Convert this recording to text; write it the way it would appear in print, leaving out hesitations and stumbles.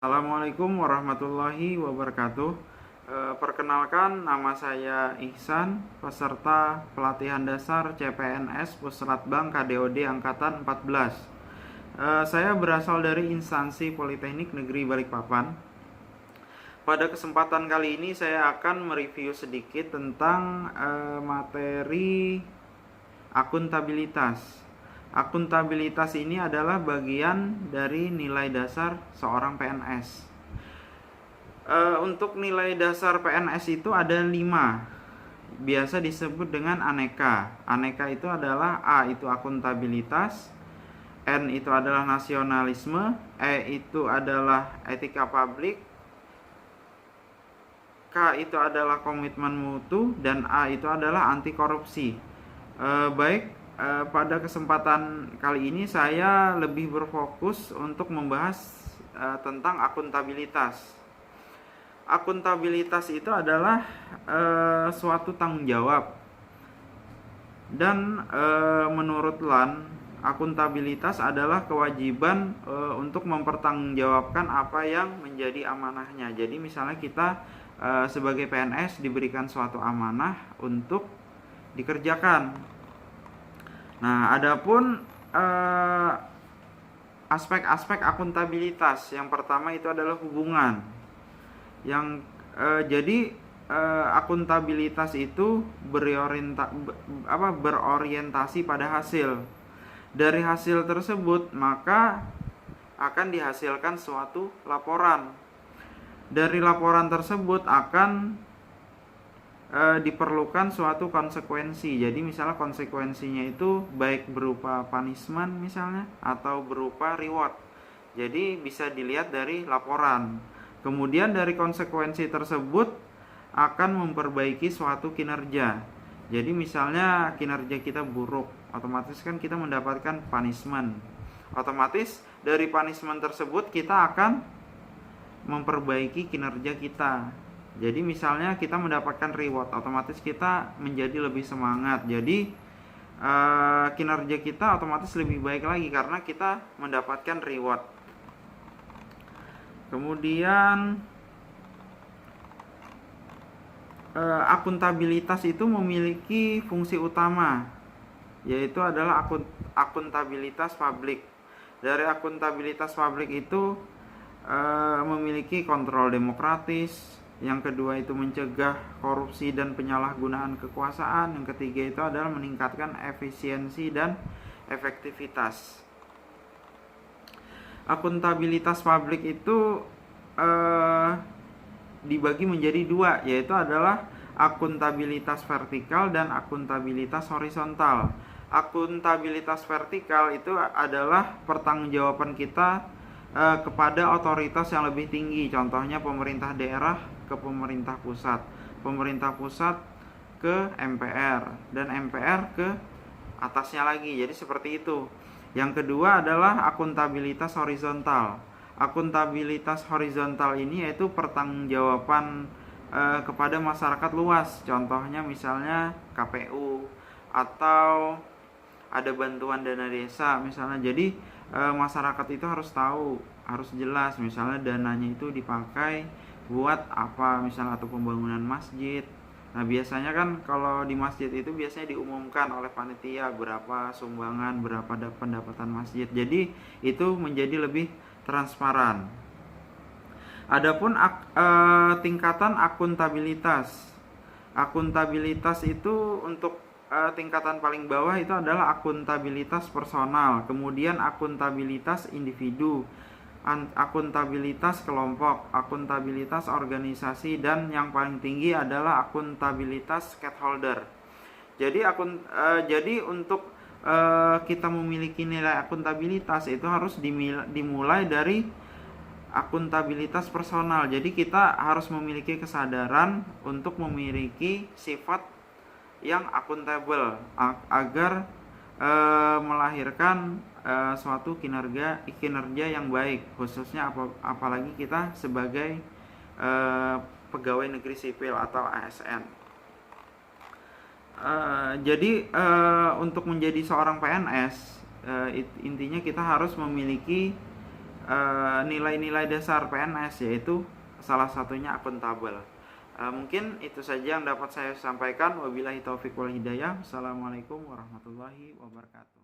Assalamualaikum warahmatullahi wabarakatuh. Perkenalkan, nama saya Ihsan, peserta pelatihan dasar CPNS Puslatbang KDOD Angkatan 14. Saya berasal dari instansi Politeknik Negeri Balikpapan. Pada kesempatan kali ini saya akan mereview sedikit tentang materi akuntabilitas. Akuntabilitas ini adalah bagian dari nilai dasar seorang PNS. Untuk nilai dasar PNS itu ada 5. Biasa disebut dengan aneka. Aneka itu adalah A itu akuntabilitas, N itu adalah nasionalisme, E itu adalah etika publik, K itu adalah komitmen mutu, dan A itu adalah anti korupsi. Pada kesempatan kali ini saya lebih berfokus untuk membahas tentang akuntabilitas. Akuntabilitas itu adalah suatu tanggung jawab. Dan menurut LAN, akuntabilitas adalah kewajiban untuk mempertanggungjawabkan apa yang menjadi amanahnya. Jadi misalnya kita sebagai PNS diberikan suatu amanah untuk dikerjakan. Nah, adapun aspek-aspek akuntabilitas, yang pertama itu adalah hubungan. Jadi akuntabilitas itu berorientasi pada hasil. Dari hasil tersebut maka akan dihasilkan suatu laporan. Dari laporan tersebut akan diperlukan suatu konsekuensi. Jadi misalnya konsekuensinya itu baik berupa punishment misalnya atau berupa reward. Jadi bisa dilihat dari laporan. Kemudian dari konsekuensi tersebut akan memperbaiki suatu kinerja. Jadi misalnya kinerja kita buruk, otomatis kan kita mendapatkan punishment. Otomatis dari punishment tersebut kita akan memperbaiki kinerja kita. Jadi misalnya kita mendapatkan reward, otomatis kita menjadi lebih semangat. Jadi kinerja kita otomatis lebih baik lagi karena kita mendapatkan reward. Kemudian akuntabilitas itu memiliki fungsi utama, yaitu adalah akuntabilitas publik. Dari akuntabilitas publik itu memiliki kontrol demokratis. Yang kedua itu mencegah korupsi dan penyalahgunaan kekuasaan. Yang ketiga itu adalah meningkatkan efisiensi dan efektivitas. Akuntabilitas publik itu dibagi menjadi 2, yaitu adalah akuntabilitas vertikal dan akuntabilitas horizontal. Akuntabilitas vertikal itu adalah pertanggungjawaban kita kepada otoritas yang lebih tinggi, contohnya pemerintah daerah ke pemerintah pusat ke MPR, dan MPR ke atasnya lagi. Jadi seperti itu. Yang kedua adalah akuntabilitas horizontal. Akuntabilitas horizontal ini yaitu pertanggungjawaban kepada masyarakat luas, contohnya misalnya KPU atau ada bantuan dana desa misalnya. Jadi masyarakat itu harus tahu, harus jelas misalnya dananya itu dipakai buat apa misalnya, atau pembangunan masjid. Nah biasanya kan kalau di masjid itu biasanya diumumkan oleh panitia berapa sumbangan, berapa pendapatan masjid. Jadi itu menjadi lebih transparan. Adapun tingkatan akuntabilitas. Akuntabilitas itu untuk tingkatan paling bawah itu adalah akuntabilitas personal, kemudian akuntabilitas individu, akuntabilitas kelompok, akuntabilitas organisasi, dan yang paling tinggi adalah akuntabilitas stakeholder. Jadi untuk kita memiliki nilai akuntabilitas itu harus dimulai dari akuntabilitas personal. Jadi kita harus memiliki kesadaran untuk memiliki sifat yang akuntabel agar melahirkan suatu kinerja yang baik, khususnya apalagi kita sebagai pegawai negeri sipil atau ASN. Jadi untuk menjadi seorang PNS intinya kita harus memiliki nilai-nilai dasar PNS, yaitu salah satunya akuntabel. Mungkin itu saja yang dapat saya sampaikan. Wabillahi taufiq wal hidayah. Assalamualaikum warahmatullahi wabarakatuh.